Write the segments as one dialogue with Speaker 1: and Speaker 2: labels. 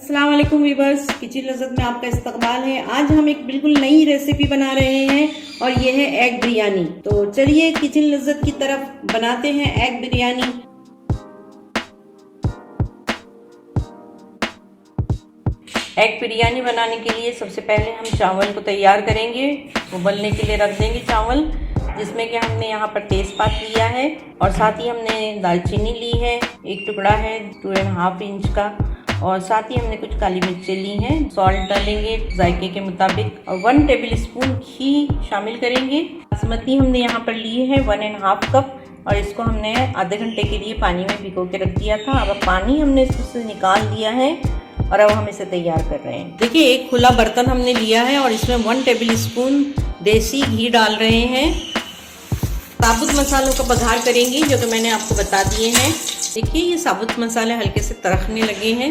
Speaker 1: अस्सलाम वालेकुम viewers, kitchen लज़्ज़त में आपका इस्तकबाल है। आज हम एक बिल्कुल नई रेसिपी बना रहे हैं और ये है एग बिरयानी। तो चलिए किचन लज़्ज़त की तरफ बनाते हैं एग बिरयानी। एग बिरयानी बनाने के लिए सबसे पहले हम चावल को तैयार करेंगे। उबलने के लिए रख देंगे चावल, जिसमें कि हमने यहाँ पर तेज़पात लिया है और साथ ही हमने दालचीनी ली है, एक टुकड़ा है 2.5 इंच का, और साथ ही हमने कुछ काली मिर्चें ली हैं। सॉल्ट डालेंगे जायके के मुताबिक और 1 टेबल स्पून घी शामिल करेंगे। बासमती हमने यहाँ पर ली है 1.5 कप और इसको हमने आधे घंटे के लिए पानी में भिगो के रख दिया था। अब पानी हमने इससे निकाल दिया है और अब हम इसे तैयार कर रहे हैं। देखिए, एक खुला बर्तन हमने लिया है और इसमें 1 टेबल स्पून देसी घी डाल रहे हैं। साबुत मसालों का बघार करेंगे जो कि मैंने आपको बता दिए हैं। देखिए, ये साबुत मसाले हल्के से तड़कने लगे हैं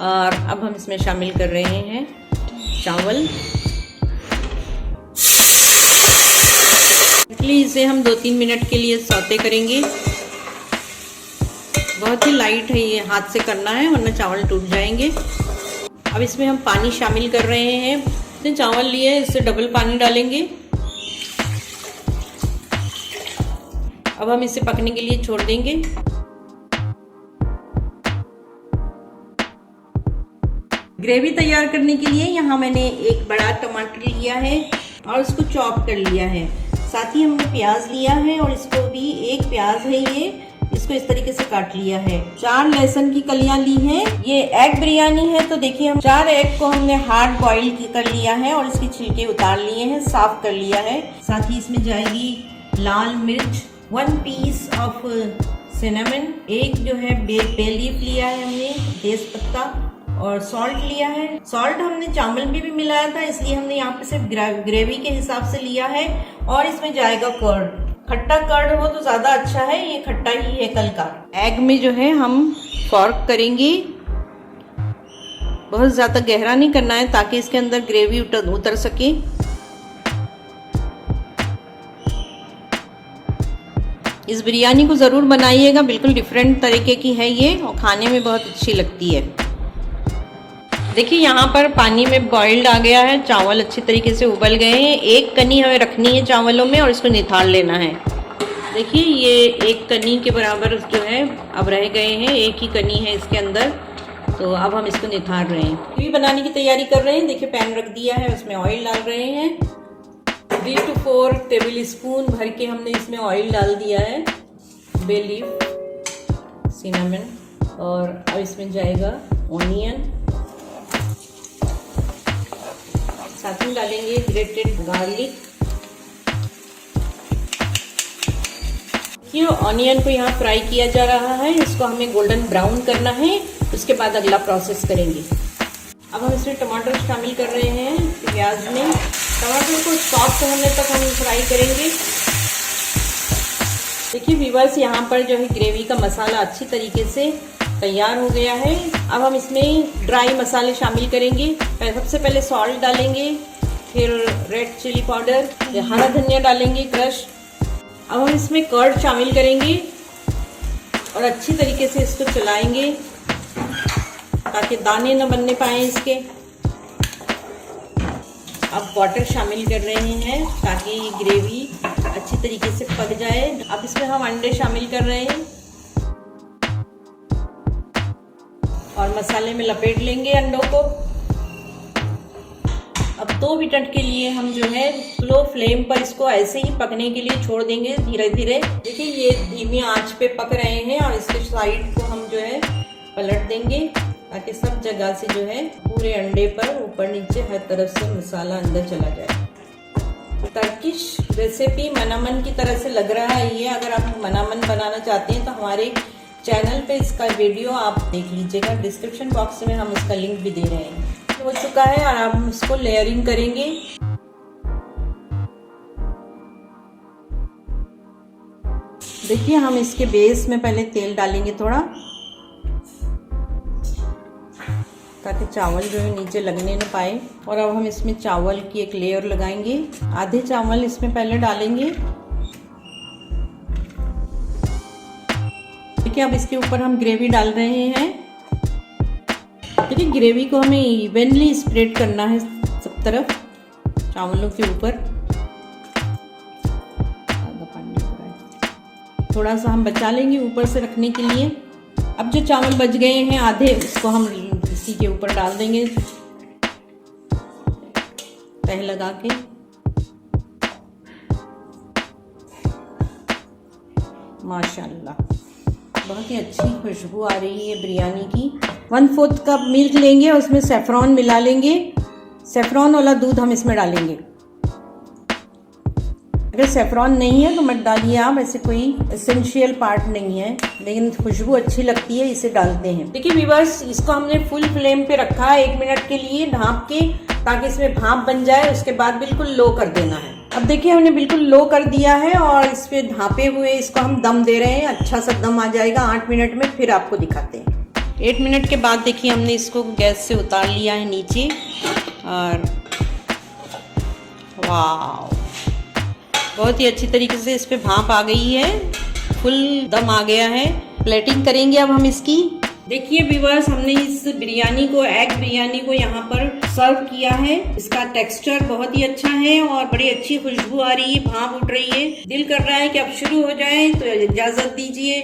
Speaker 1: और अब हम इसमें शामिल कर रहे हैं चावल। इसलिए इसे हम 2-3 मिनट के लिए सौते करेंगे। बहुत ही लाइट है, ये हाथ से करना है वरना चावल टूट जाएंगे। अब इसमें हम पानी शामिल कर रहे हैं। जितने चावल लिए हैं इससे डबल पानी डालेंगे। अब हम इसे पकने के लिए छोड़ देंगे। ग्रेवी तैयार करने के लिए यहाँ मैंने एक बड़ा टमाटर लिया है और उसको चॉप कर लिया है। साथ ही हमने प्याज लिया है और इसको भी, एक प्याज है ये, इसको इस तरीके से काट लिया है। 4 लहसुन की कलियां ली हैं। ये एग बिरयानी है तो देखिए, हम 4 एग को हमने हार्ड बॉईल कर लिया है और इसके छिलके उतार लिए हैं, साफ कर लिया है। साथ ही इसमें जाएगी लाल मिर्च, 1 पीस ऑफ सिनेमन, एक जो है बे लीफ लिया है हमने, तेज पत्ता, और सॉल्ट लिया है। सॉल्ट हमने चावल में भी मिलाया था, इसलिए हमने यहाँ पे सिर्फ ग्रेवी के हिसाब से लिया है। और इसमें जाएगा कर्ड। खट्टा कर्ड हो तो ज्यादा अच्छा है, ये खट्टा ही है कल का। एग में जो है हम फॉर्क करेंगे, बहुत ज्यादा गहरा नहीं करना है ताकि इसके अंदर ग्रेवी उतर सके। इस बिरयानी को ज़रूर बनाइएगा, बिल्कुल डिफरेंट तरीके की है ये और खाने में बहुत अच्छी लगती है। देखिए, यहाँ पर पानी में बॉइल्ड आ गया है, चावल अच्छी तरीके से उबल गए हैं। एक कनी हमें रखनी है चावलों में और इसको निथार लेना है। देखिए, ये एक कनी के बराबर जो है अब रह गए हैं, एक ही कनी है इसके अंदर। तो अब हम इसको निथार रहे हैं। ग्रेवी बनाने की तैयारी कर रहे हैं। देखिए, पैन रख दिया है, उसमें ऑयल डाल रहे हैं। 3 to 4 टेबल स्पून भर के हमने इसमें ऑयल डाल दिया है। बे लीफ, सिनेमन, और अब इसमें जाएगा ऑनियन, साथ में डालेंगे ग्रेटेड गार्लिक। ये ऑनियन को यहाँ फ्राई किया जा रहा है, इसको हमें गोल्डन ब्राउन करना है, उसके बाद अगला प्रोसेस करेंगे। अब हम इसमें टमाटर शामिल कर रहे हैं प्याज में। टमाटर को सॉफ्ट होने तक हम फ्राई करेंगे। देखिए व्यूअर्स, यहाँ पर जो है ग्रेवी का मसाला अच्छी तरीके से तैयार हो गया है। अब हम इसमें ड्राई मसाले शामिल करेंगे। सबसे पहले सॉल्ट डालेंगे, फिर रेड चिली पाउडर, हरा धनिया डालेंगे क्रश। अब हम इसमें कर्ड शामिल करेंगे और अच्छी तरीके से इसको चलाएंगे ताकि दाने न बनने पाए इसके। अब वाटर शामिल कर रहे हैं ताकि ये ग्रेवी अच्छी तरीके से पक जाए। अब इसमें हम अंडे शामिल कर रहे हैं और मसाले में लपेट लेंगे अंडों को। अब 2 मिनट के लिए हम जो है स्लो फ्लेम पर इसको ऐसे ही पकने के लिए छोड़ देंगे धीरे धीरे। देखिए, ये धीमी आंच पे पक रहे हैं और इसके साइड को हम जो है पलट देंगे ताकि सब जगह से जो है पूरे अंडे पर ऊपर नीचे हर तरफ से मसाला अंदर चला जाए। टर्किश रेसिपी मनामन की तरह से लग रहा है ये। अगर आप मनामन बनाना चाहते हैं तो हमारे चैनल पे इसका वीडियो आप देख लीजिएगा, डिस्क्रिप्शन बॉक्स में हम इसका लिंक भी दे रहे हैं। हो चुका है और अब हम इसको लेयरिंग करेंगे। देखिए, हम इसके बेस में पहले तेल डालेंगे थोड़ा, ताकि चावल जो है नीचे लगने न पाए। और अब हम इसमें चावल की एक लेयर लगाएंगे। आधे चावल इसमें पहले डालेंगे। देखिए, अब इसके ऊपर हम ग्रेवी डाल रहे हैं। देखिए ग्रेवी को हमें इवनली स्प्रेड करना है सब तरफ चावलों के ऊपर। थोड़ा सा हम बचा लेंगे ऊपर से रखने के लिए। अब जो चावल बच गए हैं आधे, उसको हम इसी के ऊपर डाल देंगे तह लगा के। माशाल्लाह बहुत ही अच्छी खुशबू आ रही है बिरयानी की। 1/4 कप मिल्क लेंगे, उसमें सेफ्रॉन मिला लेंगे। सेफ्रॉन वाला दूध हम इसमें डालेंगे। अगर सेफ्रॉन नहीं है तो मत डालिए आप, ऐसे कोई एसेंशियल पार्ट नहीं है, लेकिन खुशबू अच्छी लगती है, इसे डालते हैं। देखिए व्यूअर्स, इसको हमने फुल फ्लेम पे रखा है 1 मिनट के लिए ढाँप के, ताकि इसमें भाप बन जाए। उसके बाद बिल्कुल लो कर देना है। अब देखिए हमने बिल्कुल लो कर दिया है और इस पे ढाँपे हुए इसको हम दम दे रहे हैं। अच्छा सा दम आ जाएगा 8 मिनट में, फिर आपको दिखाते हैं। 8 मिनट के बाद देखिए हमने इसको गैस से उतार लिया है नीचे, और वाह बहुत ही अच्छी तरीके से इस पे भाप आ गई है, फुल दम आ गया है। प्लेटिंग करेंगे अब हम इसकी। देखिए व्यूअर्स, हमने इस बिरयानी को, एग बिरयानी को यहाँ पर सर्व किया है। इसका टेक्सचर बहुत ही अच्छा है और बड़ी अच्छी खुशबू आ रही है, भाप उठ रही है। दिल कर रहा है कि अब शुरू हो जाए, तो इजाज़त दीजिए।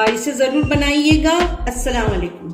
Speaker 1: इसे ज़रूर बनाइएगा। अस्सलाम वालेकुम।